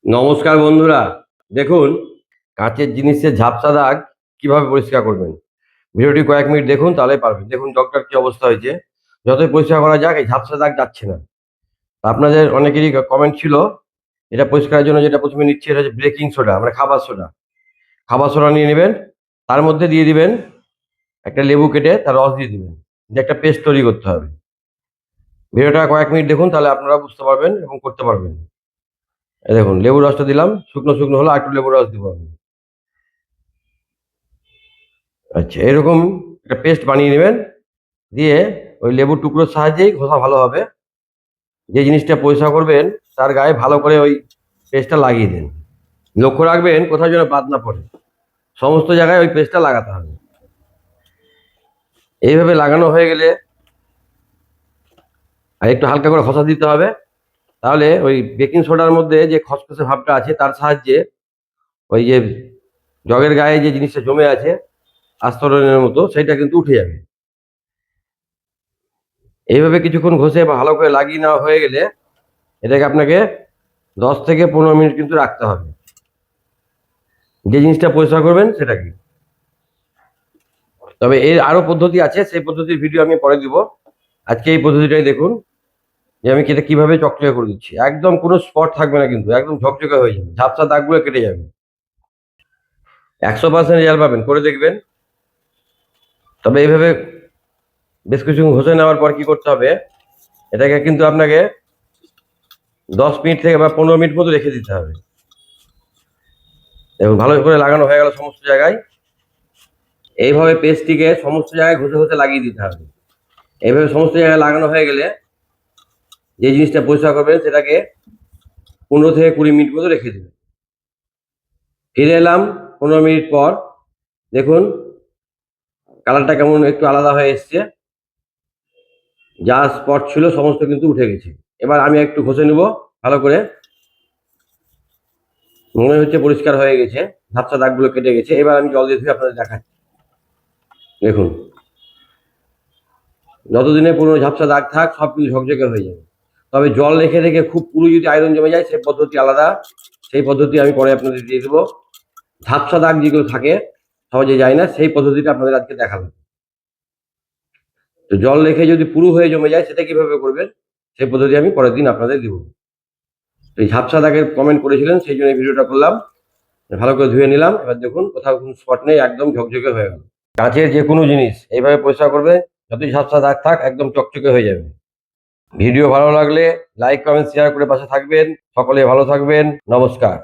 নমস্কার বন্ধুরা। দেখুন, কাঁচের জিনিসের ঝাপসা দাগ কিভাবে পরিষ্কার করবেন। ভিডিওটি কয়েক মিনিট দেখুন, তাহলেই পারবেন। দেখুন ডক্টর কি অবস্থা হয়েছে। যতই পরিষ্কার করা যাক, এই ঝাপসা দাগ যাচ্ছে না। আপনাদের অনেকেরই কমেন্ট ছিল, এটা পরিষ্কারের জন্য যেটা প্রথমে নিচ্ছি, এটা হচ্ছে বেকিং সোডা, মানে খাবার সোডা। খাবার সোডা নিয়ে নেবেন, তার মধ্যে দিয়ে দিবেন একটা লেবু কেটে তার রস দিয়ে দিবেন, দিয়ে একটা পেস্ট তৈরি করতে হবে। ভিডিওটা কয়েক মিনিট দেখুন, তাহলে আপনারা বুঝতে পারবেন এবং করতে পারবেন। এই দেখুন, লেবুর রসটা দিলাম, শুকনো শুকনো হলো, আর একটু লেবুর রস দিব আমি। আচ্ছা, এরকম একটা পেস্ট বানিয়ে নেবেন, দিয়ে ওই লেবুর টুকরোর সাহায্যেই ঘষা ভালো হবে। যে জিনিসটা পরিষ্কার করবেন তার গায়ে ভালো করে ওই পেস্টটা লাগিয়ে দিন। লক্ষ্য রাখবেন কোথাও যেন বাদ না পড়ে, সমস্ত জায়গায় ওই পেস্টটা লাগাতে হবে। এইভাবে লাগানো হয়ে গেলে আর একটু হালকা করে ঘষা দিতে হবে। তাহলে ওই বেকিং সোডার মধ্যে যে খসখসে ভাবটা আছে, তার সাহায্যে ওই যে জগের গায়ে যে জিনিসটা জমে আছে আস্তরণের মতো, সেটা কিন্তু উঠে যাবে। এইভাবে কিছুক্ষণ ঘষে বা ভালো করে লাগিয়ে নেওয়া হয়ে গেলে এটাকে আপনাকে 10 থেকে 15 মিনিট কিন্তু রাখতে হবে। যে জিনিসটা পরিষ্কার করবেন সেটা কি। তবে এর আরো পদ্ধতি আছে, সেই পদ্ধতির ভিডিও আমি পরে দিব। আজকে এই পদ্ধতিটাই দেখুন, যে আমি এটা কিভাবে চকচকে করে দিচ্ছি। একদম কোনো স্পট থাকবে না, কিন্তু একদম ঝকঝকে হয়ে যাবে, ঝাপসা দাগগুলো কেটে যাবে। 100% রেজাল্ট পাবেন, করে দেখবেন। তবে এইভাবে বেশ কিছু ঘষে নেওয়ার পর কি করতে হবে, এটাকে কিন্তু আপনাকে 10 মিনিট থেকে বা 15 মিনিট মতো রেখে দিতে হবে। এবং ভালো করে লাগানো হয়ে গেল সমস্ত জায়গায়। এইভাবে পেস্টটিকে সমস্ত জায়গায় ঘষে ঘষে লাগিয়ে দিতে হবে। এইভাবে সমস্ত জায়গায় লাগানো হয়ে গেলে যে জিনিসটা পরিষ্কার করবেন সেটাকে 15 থেকে 20 মিনিট মতো রেখে দেবেন। ফিরে এলাম 15 মিনিট পর। দেখুন কালারটা কেমন একটু আলাদা হয়ে এসছে, যা স্পট ছিল সমস্ত কিন্তু উঠে গেছে। এবার আমি একটু ঘষে নেব ভালো করে। মনে হচ্ছে পরিষ্কার হয়ে গেছে, ঝাপসা দাগগুলো কেটে গেছে। এবার আমি জল দিয়ে ধুয়ে আপনাদের দেখাচ্ছি। দেখুন, যতদিনে পুরো ঝাপসা দাগ থাক সব কিছু ঝকঝকে হয়ে যাবে। তবে জল রেখে রেখে খুব পুরো যদি আয়রন জমে যায়, সেই পদ্ধতি আলাদা, সেই পদ্ধতি আমি পরে আপনাদের দিয়ে দেবো। ঝাপসা দাগ যেগুলো থাকে সহজে যায় না, সেই পদ্ধতিটা আপনাদের আজকে দেখাবো। তো জল রেখে যদি পুরো হয়ে জমে যায়, সেটা কিভাবে করবেন সেই পদ্ধতি আমি পরের দিন আপনাদের দিব। এই ঝাপসা দাগের কমেন্ট করেছিলেন, সেই জন্য ভিডিওটা করলাম। ভালো করে ধুয়ে নিলাম। এবার দেখুন কোথাও কোনো স্পট নেই, একদম ঝকঝকে হয়ে গেল। কাঁচের যে কোনো জিনিস এইভাবে পরিষ্কার করবে, যতই ঝাপসা দাগ থাক একদম চকচকে হয়ে যাবে। ভিডিও ভালো লাগলে লাইক কমেন্ট শেয়ার করে পাশে থাকবেন। সকলে ভালো থাকবেন। নমস্কার।